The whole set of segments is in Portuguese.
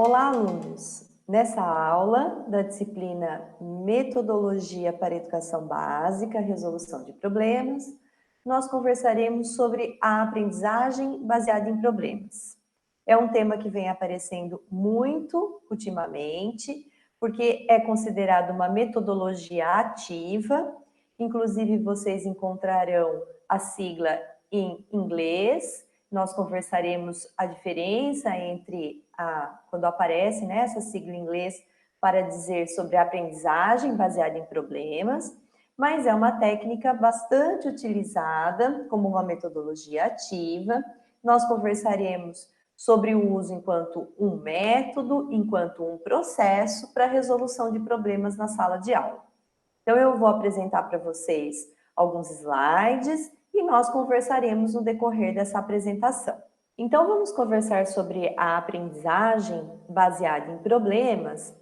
Olá, alunos! Nessa aula da disciplina Metodologia para Educação Básica, Resolução de Problemas, nós conversaremos sobre a aprendizagem baseada em problemas. É um tema que vem aparecendo muito ultimamente, porque é considerado uma metodologia ativa, inclusive vocês encontrarão a sigla em inglês. Nós conversaremos a diferença entre quando aparece, né, essa sigla em inglês para dizer sobre a aprendizagem baseada em problemas, mas é uma técnica bastante utilizada como uma metodologia ativa. Nós conversaremos sobre o uso enquanto um método, enquanto um processo para a resolução de problemas na sala de aula. Então, eu vou apresentar para vocês alguns slides e nós conversaremos no decorrer dessa apresentação. Então, vamos conversar sobre a aprendizagem baseada em problemas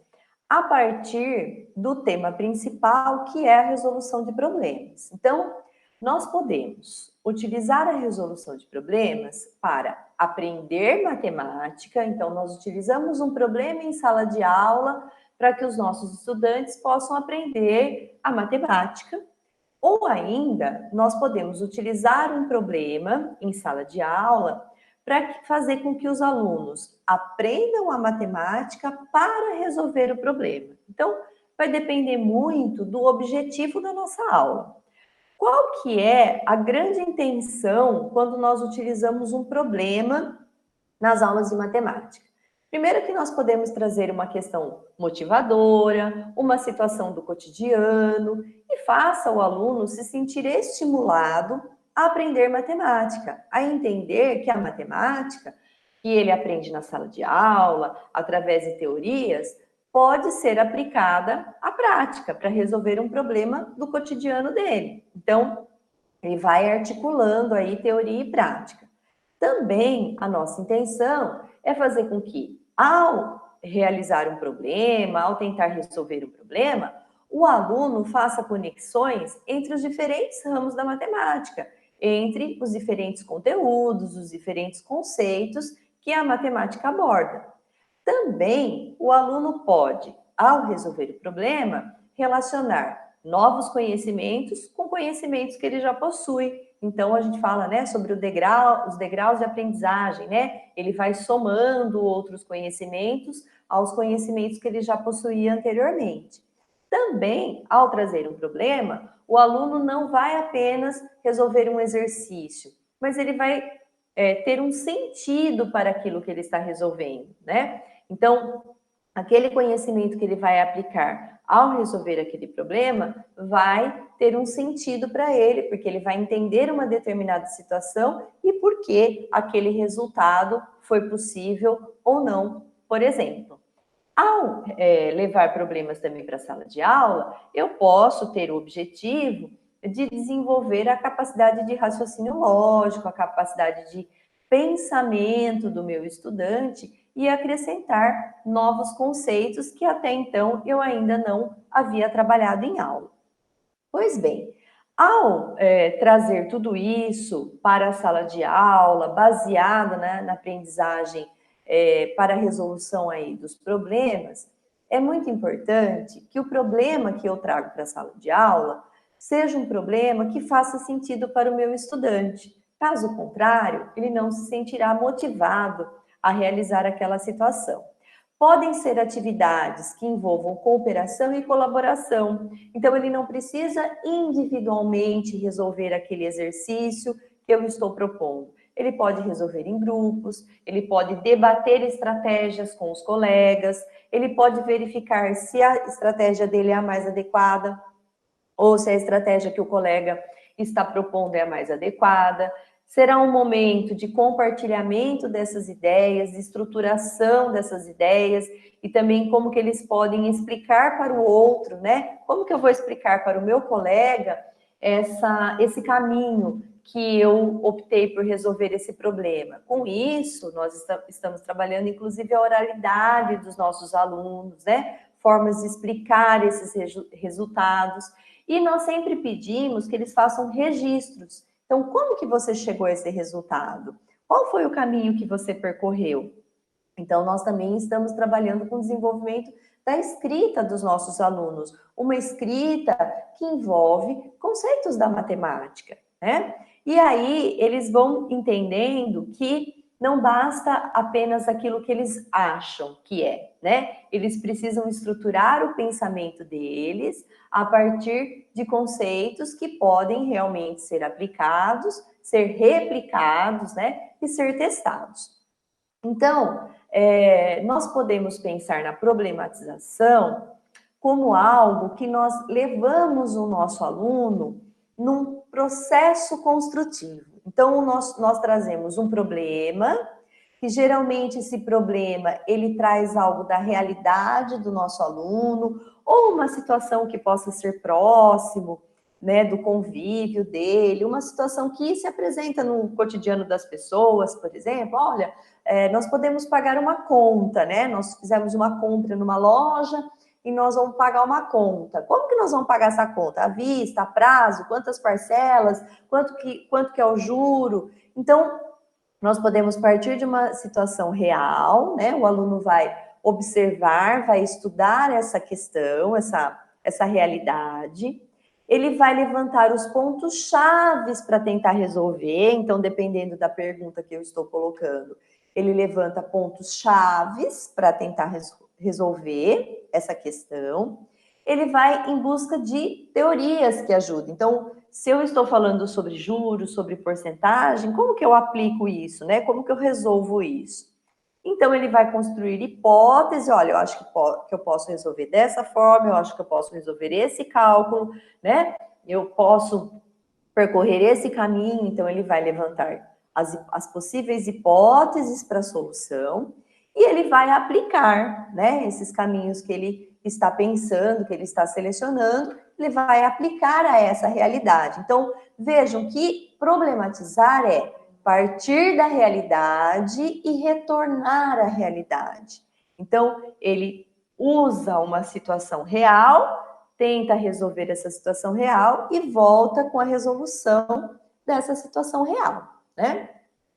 a partir do tema principal, que é a resolução de problemas. Então, nós podemos utilizar a resolução de problemas para aprender matemática. Então, nós utilizamos um problema em sala de aula para que os nossos estudantes possam aprender a matemática. Ou ainda, nós podemos utilizar um problema em sala de aula para fazer com que os alunos aprendam a matemática para resolver o problema. Então, vai depender muito do objetivo da nossa aula. Qual que é a grande intenção quando nós utilizamos um problema nas aulas de matemática? Primeiro que nós podemos trazer uma questão motivadora, uma situação do cotidiano e faça o aluno se sentir estimulado a aprender matemática, a entender que a matemática que ele aprende na sala de aula, através de teorias, pode ser aplicada à prática para resolver um problema do cotidiano dele. Então, ele vai articulando aí teoria e prática. Também a nossa intenção é fazer com que, ao realizar um problema, ao tentar resolver um problema, o aluno faça conexões entre os diferentes ramos da matemática, entre os diferentes conteúdos, os diferentes conceitos que a matemática aborda. Também o aluno pode, ao resolver o problema, relacionar novos conhecimentos com conhecimentos que ele já possui. Então, a gente fala, né, sobre os degraus de aprendizagem, né? Ele vai somando outros conhecimentos aos conhecimentos que ele já possuía anteriormente. Também, ao trazer um problema, o aluno não vai apenas resolver um exercício, mas ele vai ter um sentido para aquilo que ele está resolvendo, né? Então, aquele conhecimento que ele vai aplicar ao resolver aquele problema vai ter um sentido para ele, porque ele vai entender uma determinada situação e por que aquele resultado foi possível ou não, por exemplo. Ao levar problemas também para a sala de aula, eu posso ter o objetivo de desenvolver a capacidade de raciocínio lógico, a capacidade de pensamento do meu estudante e acrescentar novos conceitos que até então eu ainda não havia trabalhado em aula. Pois bem, ao trazer tudo isso para a sala de aula, baseado, né, na aprendizagem para a resolução aí dos problemas, é muito importante que o problema que eu trago para a sala de aula seja um problema que faça sentido para o meu estudante. Caso contrário, ele não se sentirá motivado a realizar aquela situação. Podem ser atividades que envolvam cooperação e colaboração. Então, ele não precisa individualmente resolver aquele exercício que eu estou propondo. Ele pode resolver em grupos, ele pode debater estratégias com os colegas, ele pode verificar se a estratégia dele é a mais adequada ou se a estratégia que o colega está propondo é a mais adequada. Será um momento de compartilhamento dessas ideias, de estruturação dessas ideias e também como que eles podem explicar para o outro, né? Como que eu vou explicar para o meu colega esse caminho que eu optei por resolver esse problema. Com isso, nós estamos trabalhando, inclusive, a oralidade dos nossos alunos, né? Formas de explicar esses resultados. E nós sempre pedimos que eles façam registros. Então, como que você chegou a esse resultado? Qual foi o caminho que você percorreu? Então, nós também estamos trabalhando com o desenvolvimento da escrita dos nossos alunos, uma escrita que envolve conceitos da matemática, né? E aí, eles vão entendendo que não basta apenas aquilo que eles acham que é, né? Eles precisam estruturar o pensamento deles a partir de conceitos que podem realmente ser aplicados, ser replicados, né? E ser testados. Então, nós podemos pensar na problematização como algo que nós levamos o nosso aluno num processo construtivo. Então, nós trazemos um problema, que geralmente esse problema, ele traz algo da realidade do nosso aluno, ou uma situação que possa ser próximo, né, do convívio dele, uma situação que se apresenta no cotidiano das pessoas, por exemplo, olha, nós podemos pagar uma conta, né, nós fizemos uma compra numa loja, e nós vamos pagar uma conta. Como que nós vamos pagar essa conta? À vista, a prazo, quantas parcelas, quanto que é o juro? Então, nós podemos partir de uma situação real, né? O aluno vai observar, vai estudar essa questão, essa realidade. Ele vai levantar os pontos chaves para tentar resolver. Então, dependendo da pergunta que eu estou colocando, ele levanta pontos chaves para tentar resolver essa questão. Ele vai em busca de teorias que ajudem. Então, se eu estou falando sobre juros, sobre porcentagem, como que eu aplico isso, né? Como que eu resolvo isso? Então, ele vai construir hipótese, olha, eu acho que eu posso resolver dessa forma, eu acho que eu posso resolver esse cálculo, né? Eu posso percorrer esse caminho, então ele vai levantar as possíveis hipóteses para a solução e ele vai aplicar, né, esses caminhos que ele está pensando, que ele está selecionando, ele vai aplicar a essa realidade. Então, vejam que problematizar é partir da realidade e retornar à realidade. Então, ele usa uma situação real, tenta resolver essa situação real e volta com a resolução dessa situação real, né?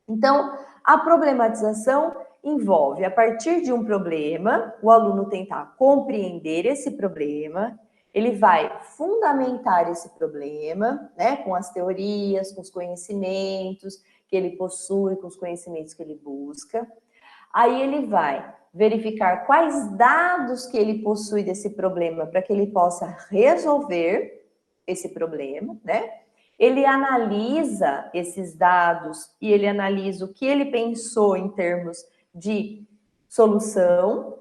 Então, a problematização envolve, a partir de um problema, o aluno tentar compreender esse problema, ele vai fundamentar esse problema, né, com as teorias, com os conhecimentos que ele possui, com os conhecimentos que ele busca. Aí ele vai verificar quais dados que ele possui desse problema para que ele possa resolver esse problema, né? Ele analisa esses dados e ele analisa o que ele pensou em termos de solução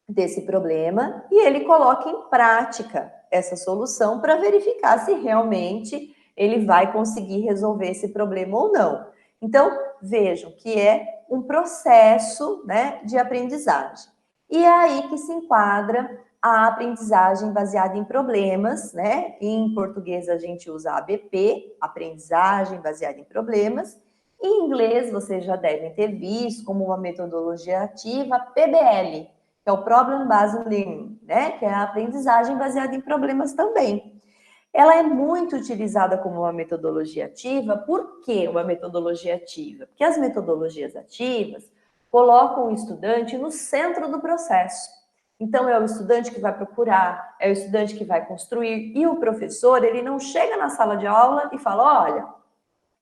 desse problema e ele coloca em prática essa solução para verificar se realmente ele vai conseguir resolver esse problema ou não. Então, vejam que é um processo, né, de aprendizagem. E é aí que se enquadra a aprendizagem baseada em problemas, né? Em português a gente usa ABP, aprendizagem baseada em problemas. Em inglês vocês já devem ter visto como uma metodologia ativa, PBL, que é o Problem Based Learning, né? Que é a aprendizagem baseada em problemas também. Ela é muito utilizada como uma metodologia ativa. Por que uma metodologia ativa? Porque as metodologias ativas colocam o estudante no centro do processo. Então, é o estudante que vai procurar, é o estudante que vai construir, e o professor, ele não chega na sala de aula e fala, olha,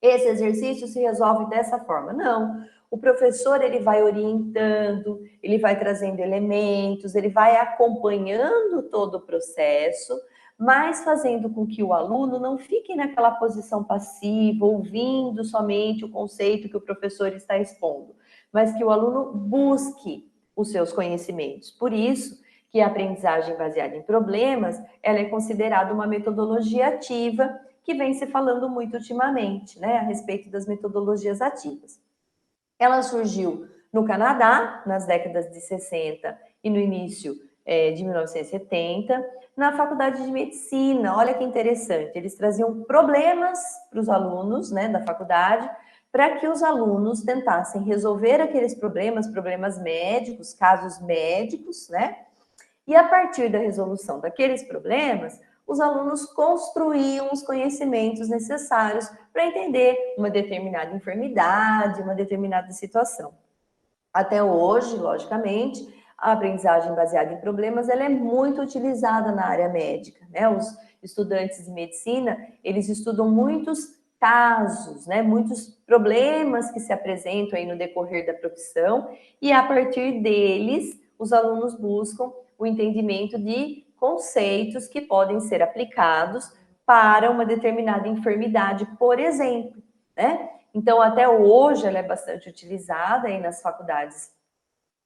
esse exercício se resolve dessa forma. Não, o professor, ele vai orientando, ele vai trazendo elementos, ele vai acompanhando todo o processo, mas fazendo com que o aluno não fique naquela posição passiva, ouvindo somente o conceito que o professor está expondo, mas que o aluno busque os seus conhecimentos. Por isso que a aprendizagem baseada em problemas, ela é considerada uma metodologia ativa, que vem se falando muito ultimamente, né, a respeito das metodologias ativas. Ela surgiu no Canadá, nas décadas de 60 e no início de 1970, na Faculdade de Medicina. Olha que interessante, eles traziam problemas para os alunos, né, da faculdade, para que os alunos tentassem resolver aqueles problemas, problemas médicos, casos médicos, né? E a partir da resolução daqueles problemas, os alunos construíam os conhecimentos necessários para entender uma determinada enfermidade, uma determinada situação. Até hoje, logicamente, a aprendizagem baseada em problemas, ela é muito utilizada na área médica, né? Os estudantes de medicina, eles estudam muitos casos, né? Muitos problemas que se apresentam aí no decorrer da profissão, e a partir deles, os alunos buscam o entendimento de conceitos que podem ser aplicados para uma determinada enfermidade, por exemplo, né? Então, até hoje, ela é bastante utilizada aí nas faculdades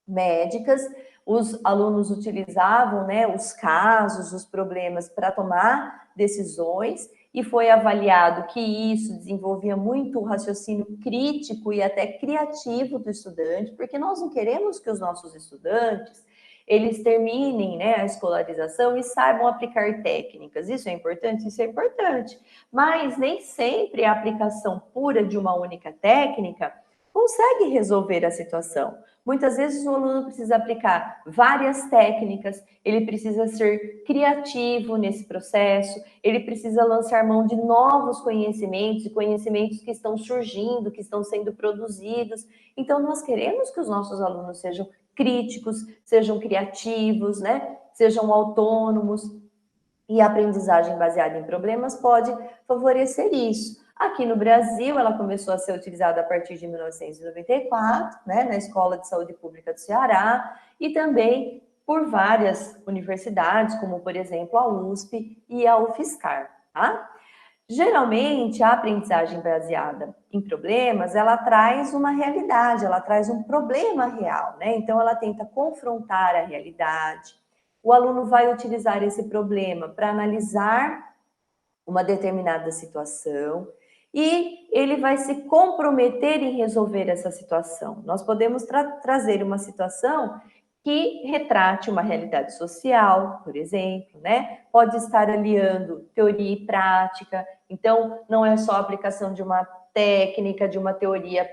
médicas. Os alunos utilizavam, né, os casos, os problemas para tomar decisões, e foi avaliado que isso desenvolvia muito o raciocínio crítico e até criativo do estudante, porque nós não queremos que os nossos estudantes eles terminem, né, a escolarização e saibam aplicar técnicas. Isso é importante? Isso é importante. Mas nem sempre a aplicação pura de uma única técnica consegue resolver a situação. Muitas vezes o aluno precisa aplicar várias técnicas, ele precisa ser criativo nesse processo, ele precisa lançar mão de novos conhecimentos e conhecimentos que estão surgindo, que estão sendo produzidos. Então, nós queremos que os nossos alunos sejam críticos, sejam criativos, né? Sejam autônomos, e a aprendizagem baseada em problemas pode favorecer isso. Aqui no Brasil, ela começou a ser utilizada a partir de 1994, né, na Escola de Saúde Pública do Ceará, e também por várias universidades, como, por exemplo, a USP e a UFSCar, tá? Geralmente, a aprendizagem baseada em problemas, ela traz uma realidade, ela traz um problema real, né? Então, ela tenta confrontar a realidade. O aluno vai utilizar esse problema para analisar uma determinada situação e ele vai se comprometer em resolver essa situação. Nós podemos trazer uma situação que retrate uma realidade social, por exemplo, né? Pode estar aliando teoria e prática, então não é só a aplicação de uma técnica, de uma teoria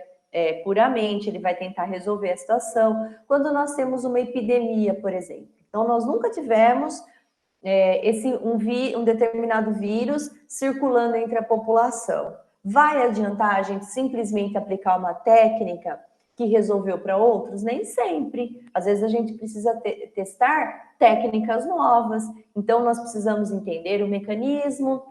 puramente, ele vai tentar resolver a situação. Quando nós temos uma epidemia, por exemplo, então nós nunca tivemos um determinado vírus circulando entre a população. Vai adiantar a gente simplesmente aplicar uma técnica que resolveu para outros? Nem sempre. Às vezes a gente precisa testar técnicas novas. Então, nós precisamos entender o mecanismo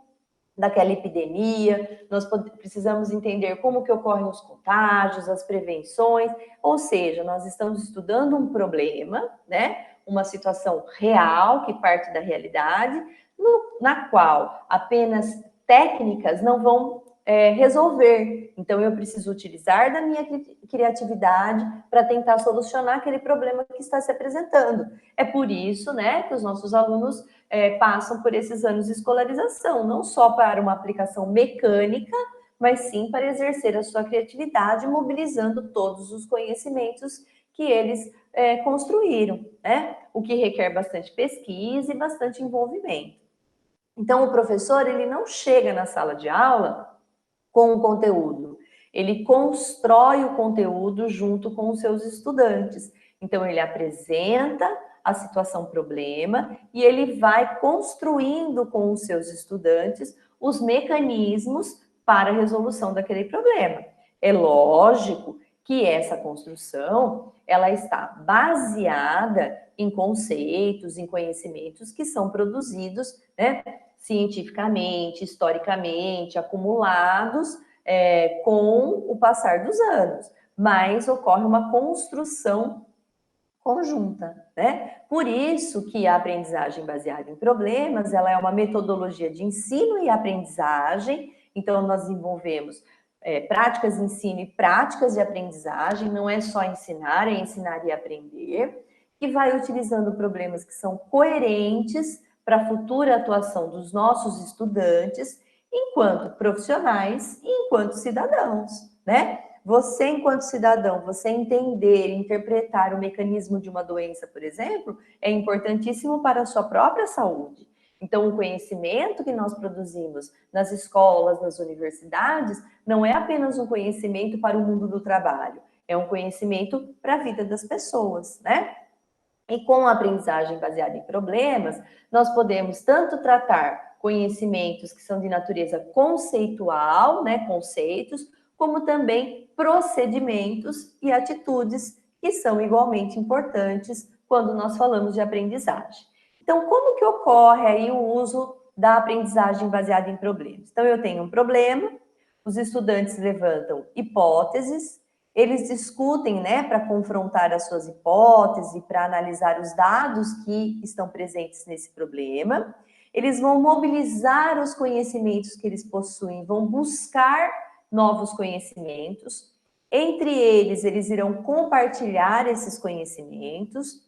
daquela epidemia, nós precisamos entender como que ocorrem os contágios, as prevenções, ou seja, nós estamos estudando um problema, né? Uma situação real, que parte da realidade, na qual apenas técnicas não vão resolver. Então, eu preciso utilizar da minha criatividade para tentar solucionar aquele problema que está se apresentando. É por isso, né, que os nossos alunos passam por esses anos de escolarização, não só para uma aplicação mecânica, mas sim para exercer a sua criatividade, mobilizando todos os conhecimentos que eles construíram, né? O que requer bastante pesquisa e bastante envolvimento. Então, o professor, ele não chega na sala de aula com o conteúdo, ele constrói o conteúdo junto com os seus estudantes. Então, ele apresenta a situação problema e ele vai construindo com os seus estudantes os mecanismos para a resolução daquele problema. É lógico que essa construção, ela está baseada em conceitos, em conhecimentos que são produzidos, né, cientificamente, historicamente, acumulados com o passar dos anos, mas ocorre uma construção conjunta, né? Por isso que a aprendizagem baseada em problemas, ela é uma metodologia de ensino e aprendizagem, então nós desenvolvemos práticas de ensino e práticas de aprendizagem, não é só ensinar, é ensinar e aprender, que vai utilizando problemas que são coerentes para a futura atuação dos nossos estudantes, enquanto profissionais e enquanto cidadãos, né? Você, enquanto cidadão, você entender, interpretar o mecanismo de uma doença, por exemplo, é importantíssimo para a sua própria saúde. Então, o conhecimento que nós produzimos nas escolas, nas universidades, não é apenas um conhecimento para o mundo do trabalho, é um conhecimento para a vida das pessoas, né? E com a aprendizagem baseada em problemas, nós podemos tanto tratar conhecimentos que são de natureza conceitual, né, conceitos, como também procedimentos e atitudes e são igualmente importantes quando nós falamos de aprendizagem. Então, como que ocorre aí o uso da aprendizagem baseada em problemas? Então, eu tenho um problema, os estudantes levantam hipóteses, eles discutem, né, para confrontar as suas hipóteses, para analisar os dados que estão presentes nesse problema. Eles vão mobilizar os conhecimentos que eles possuem, vão buscar novos conhecimentos. Entre eles, eles irão compartilhar esses conhecimentos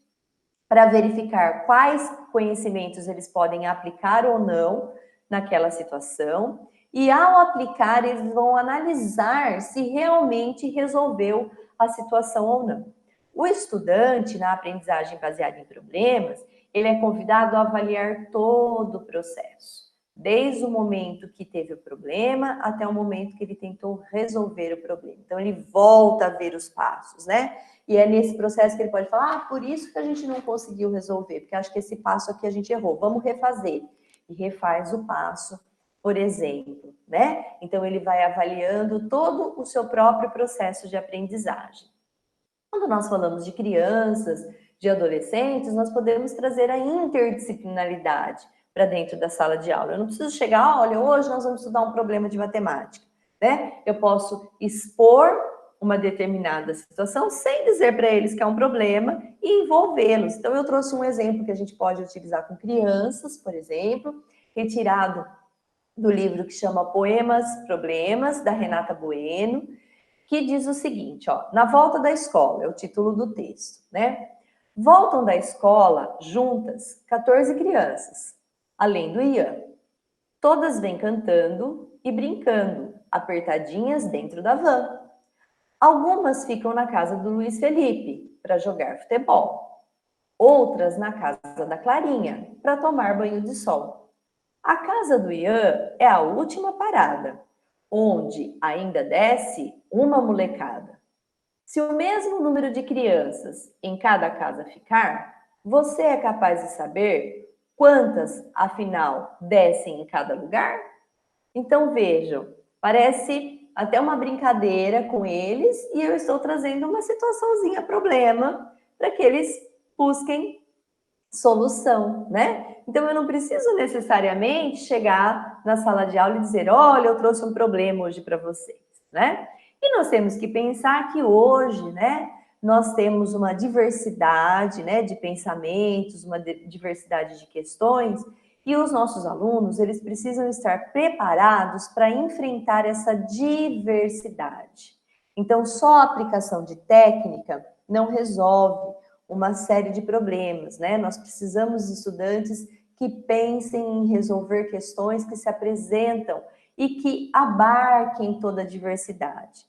para verificar quais conhecimentos eles podem aplicar ou não naquela situação. E ao aplicar, eles vão analisar se realmente resolveu a situação ou não. O estudante, na aprendizagem baseada em problemas, ele é convidado a avaliar todo o processo, desde o momento que teve o problema até o momento que ele tentou resolver o problema. Então, ele volta a ver os passos, né? E é nesse processo que ele pode falar, por isso que a gente não conseguiu resolver, porque acho que esse passo aqui a gente errou, vamos refazer. E refaz o passo, por exemplo, né? Então, ele vai avaliando todo o seu próprio processo de aprendizagem. Quando nós falamos de crianças, de adolescentes, nós podemos trazer a interdisciplinaridade para dentro da sala de aula. Eu não preciso chegar, olha, hoje nós vamos estudar um problema de matemática, né? Eu posso expor uma determinada situação sem dizer para eles que é um problema e envolvê-los. Então, eu trouxe um exemplo que a gente pode utilizar com crianças, por exemplo, retirado do livro que chama Poemas, Problemas, da Renata Bueno, que diz o seguinte, ó, na volta da escola, é o título do texto, né? Voltam da escola juntas 14 crianças, além do Ian. Todas vêm cantando e brincando, apertadinhas dentro da van. Algumas ficam na casa do Luiz Felipe para jogar futebol. Outras na casa da Clarinha para tomar banho de sol. A casa do Ian é a última parada, onde ainda desce uma molecada. Se o mesmo número de crianças em cada casa ficar, você é capaz de saber quantas, afinal, descem em cada lugar? Então, vejam, parece até uma brincadeira com eles e eu estou trazendo uma situaçãozinha problema para que eles busquem solução, né? Então, eu não preciso necessariamente chegar na sala de aula e dizer, olha, eu trouxe um problema hoje para vocês, né? E nós temos que pensar que hoje, né, nós temos uma diversidade, né, de pensamentos, uma diversidade de questões, e os nossos alunos, eles precisam estar preparados para enfrentar essa diversidade. Então, só a aplicação de técnica não resolve uma série de problemas, né? Nós precisamos de estudantes que pensem em resolver questões que se apresentam e que abarquem toda a diversidade.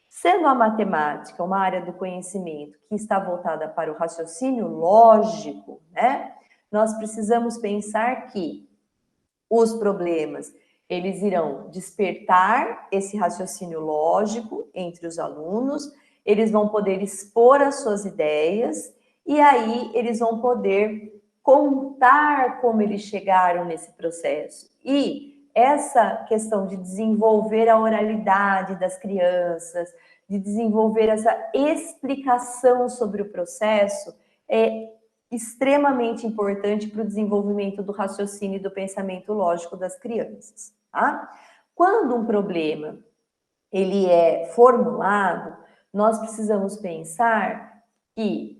Sendo a matemática uma área do conhecimento que está voltada para o raciocínio lógico, né? Nós precisamos pensar que os problemas, eles irão despertar esse raciocínio lógico entre os alunos, eles vão poder expor as suas ideias e aí eles vão poder contar como eles chegaram nesse processo. E essa questão de desenvolver a oralidade das crianças, de desenvolver essa explicação sobre o processo, é extremamente importante para o desenvolvimento do raciocínio e do pensamento lógico das crianças, tá? Quando um problema ele é formulado, nós precisamos pensar que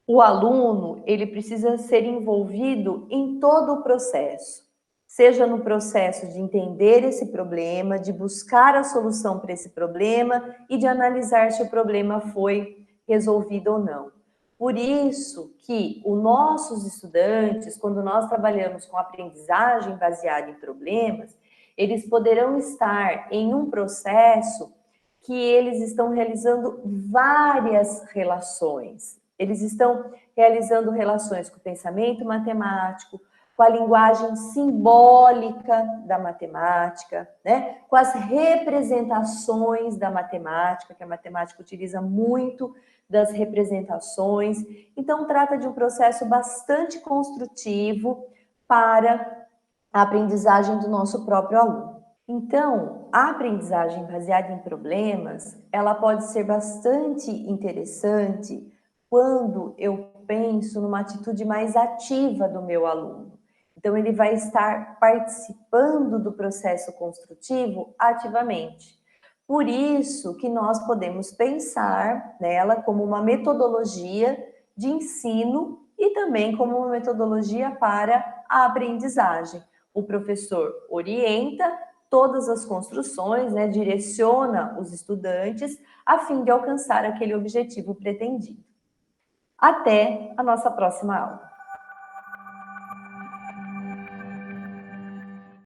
o aluno, ele precisa ser envolvido em todo o processo, seja no processo de entender esse problema, de buscar a solução para esse problema e de analisar se o problema foi resolvido ou não. Por isso que os nossos estudantes, quando nós trabalhamos com aprendizagem baseada em problemas, eles poderão estar em um processo que eles estão realizando várias relações. Eles estão realizando relações com o pensamento matemático, com a linguagem simbólica da matemática, né? Com as representações da matemática, que a matemática utiliza muito das representações. Então, trata de um processo bastante construtivo para a aprendizagem do nosso próprio aluno. Então, a aprendizagem baseada em problemas, ela pode ser bastante interessante quando eu penso numa atitude mais ativa do meu aluno. Então, ele vai estar participando do processo construtivo ativamente. Por isso que nós podemos pensar nela como uma metodologia de ensino e também como uma metodologia para a aprendizagem. O professor orienta todas as construções, né, direciona os estudantes a fim de alcançar aquele objetivo pretendido. Até a nossa próxima aula.